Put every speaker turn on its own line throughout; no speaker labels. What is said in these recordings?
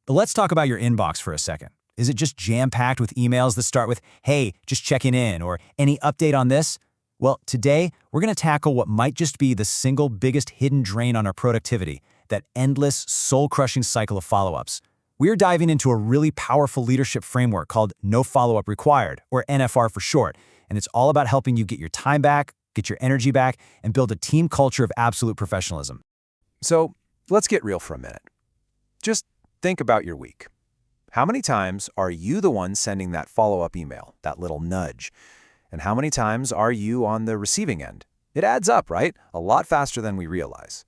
But let's talk about your inbox for a second. Is it just jam-packed with emails that start with, "Hey, just checking in," or "Any update on this?" Well, today, we're going to tackle what might just be the single biggest hidden drain on our productivity, that endless, soul-crushing cycle of follow-ups. We're diving into a really powerful leadership framework called No Follow-Up Required, or NFR for short, and it's all about helping you get your time back, get your energy back, and build a team culture of absolute professionalism.
So let's get real for a minute. Just think about your week. How many times are you the one sending that follow-up email, that little nudge? And how many times are you on the receiving end? It adds up, right? A lot faster than we realize.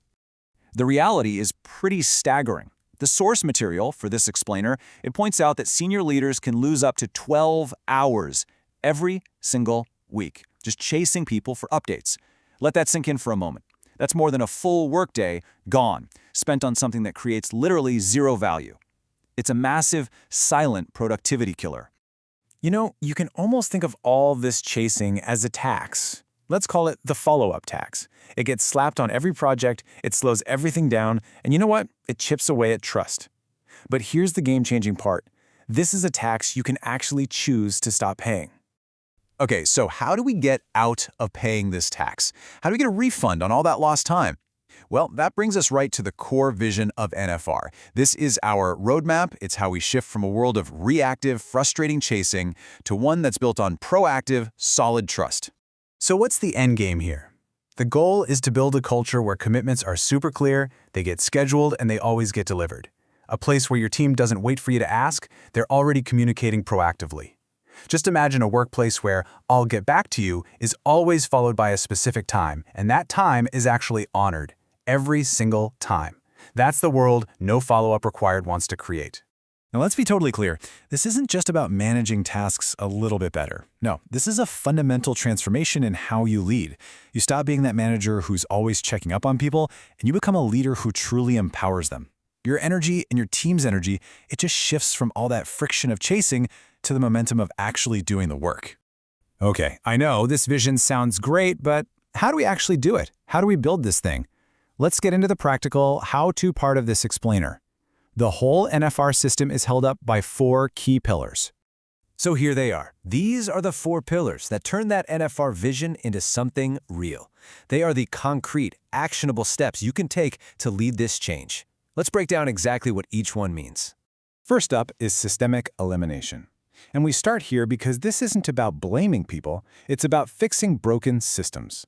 The reality is pretty staggering. The source material for this explainer, it points out that senior leaders can lose up to 12 hours every single week just chasing people for updates. Let that sink in for a moment. That's more than a full workday gone, spent on something that creates literally zero value. It's a massive, silent productivity killer.
You know, you can almost think of all this chasing as a tax. Let's call it the follow-up tax. It gets slapped on every project, it slows everything down, and you know what? It chips away at trust. But here's the game-changing part. This is a tax you can actually choose to stop paying.
Okay, so how do we get out of paying this tax? How do we get a refund on all that lost time? Well, that brings us right to the core vision of NFR. This is our roadmap. It's how we shift from a world of reactive, frustrating chasing to one that's built on proactive, solid trust.
So what's the end game here? The goal is to build a culture where commitments are super clear, they get scheduled, and they always get delivered. A place where your team doesn't wait for you to ask, they're already communicating proactively. Just imagine a workplace where "I'll get back to you" is always followed by a specific time, and that time is actually honored. Every single time. That's the world No Follow-Up Required wants to create.
Now let's be totally clear. This isn't just about managing tasks a little bit better. No, this is a fundamental transformation in how you lead. You stop being that manager who's always checking up on people, and you become a leader who truly empowers them. Your energy and your team's energy, it just shifts from all that friction of chasing to the momentum of actually doing the work. Okay, I know this vision sounds great, but how do we actually do it? How do we build this thing? Let's get into the practical how-to part of this explainer. The whole NFR system is held up by 4 key pillars.
So here they are. These are the 4 pillars that turn that NFR vision into something real. They are the concrete, actionable steps you can take to lead this change. Let's break down exactly what each one means.
First up is systemic elimination. And we start here because this isn't about blaming people, it's about fixing broken systems.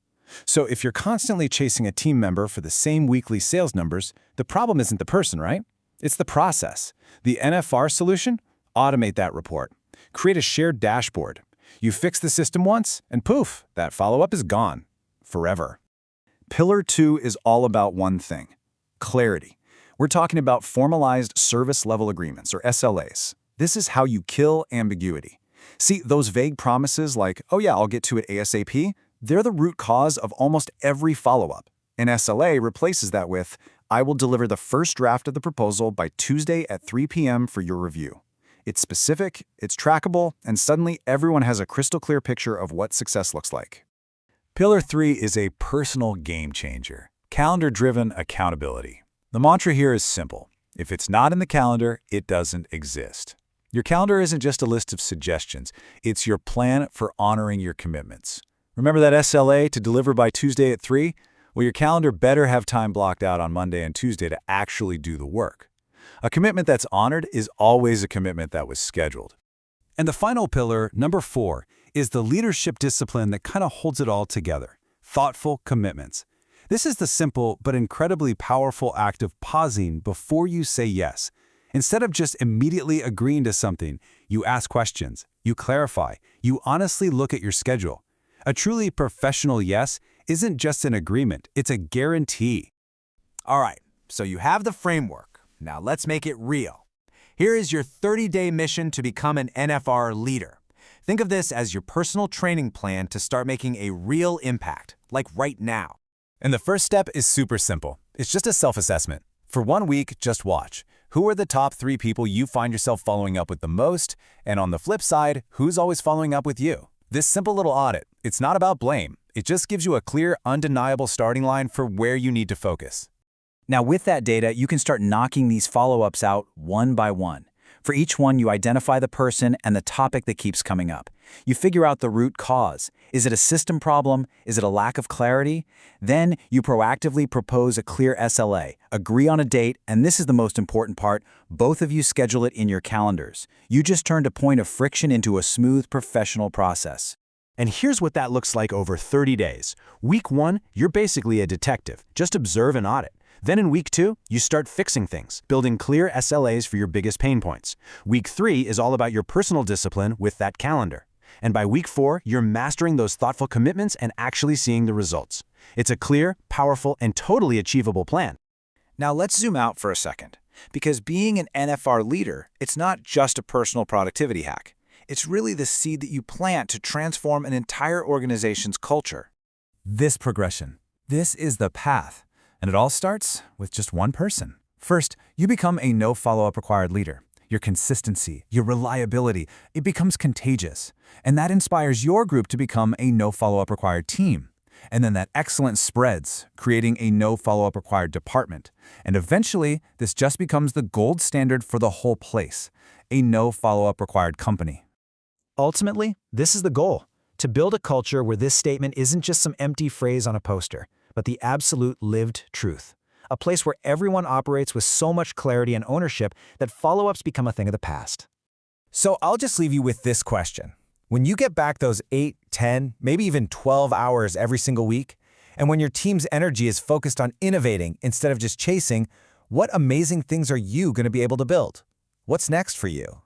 So if you're constantly chasing a team member for the same weekly sales numbers, the problem isn't the person, right? It's the process. The NFR solution? Automate that report. Create a shared dashboard. You fix the system once, and poof, that follow-up is gone. Forever. Pillar 2 is all about one thing: clarity. We're talking about formalized service-level agreements, or SLAs. This is how you kill ambiguity. See, those vague promises like, "Oh yeah, I'll get to it ASAP," they're the root cause of almost every follow-up. An SLA replaces that with, "I will deliver the first draft of the proposal by Tuesday at 3 p.m. for your review." It's specific, it's trackable, and suddenly everyone has a crystal clear picture of what success looks like. Pillar 3 is a personal game changer: calendar-driven accountability. The mantra here is simple. If it's not in the calendar, it doesn't exist. Your calendar isn't just a list of suggestions. It's your plan for honoring your commitments. Remember that SLA to deliver by Tuesday at 3? Well, your calendar better have time blocked out on Monday and Tuesday to actually do the work. A commitment that's honored is always a commitment that was scheduled. And the final pillar, number 4, is the leadership discipline that kind of holds it all together: thoughtful commitments. This is the simple but incredibly powerful act of pausing before you say yes. Instead of just immediately agreeing to something, you ask questions, you clarify, you honestly look at your schedule. A truly professional yes isn't just an agreement, it's a guarantee.
All right, so you have the framework. Now let's make it real. Here is your 30-day mission to become an NFR leader. Think of this as your personal training plan to start making a real impact, like right now.
And the first step is super simple. It's just a self-assessment. For 1 week, just watch. Who are the top 3 people you find yourself following up with the most? And on the flip side, who's always following up with you? This simple little audit, it's not about blame. It just gives you a clear, undeniable starting line for where you need to focus.
Now, with that data, you can start knocking these follow-ups out one by one. For each one, you identify the person and the topic that keeps coming up. You figure out the root cause. Is it a system problem? Is it a lack of clarity? Then you proactively propose a clear SLA, agree on a date, and this is the most important part, both of you schedule it in your calendars. You just turned a point of friction into a smooth professional process.
And here's what that looks like over 30 days. Week 1, you're basically a detective. Just observe and audit. Then in week 2, you start fixing things, building clear SLAs for your biggest pain points. Week 3 is all about your personal discipline with that calendar. And by week 4, you're mastering those thoughtful commitments and actually seeing the results. It's a clear, powerful, and totally achievable plan.
Now let's zoom out for a second, because being an NFR leader, it's not just a personal productivity hack. It's really the seed that you plant to transform an entire organization's culture.
This progression, this is the path. And it all starts with just one person. First, you become a no follow-up required leader. Your consistency, your reliability, it becomes contagious. And that inspires your group to become a no follow-up required team. And then that excellence spreads, creating a no follow-up required department. And eventually, this just becomes the gold standard for the whole place, a no follow-up required company.
Ultimately, this is the goal, to build a culture where this statement isn't just some empty phrase on a poster, but the absolute lived truth. A place where everyone operates with so much clarity and ownership that follow-ups become a thing of the past.
So I'll just leave you with this question. When you get back those 8, 10, maybe even 12 hours every single week, and when your team's energy is focused on innovating instead of just chasing, what amazing things are you going to be able to build? What's next for you?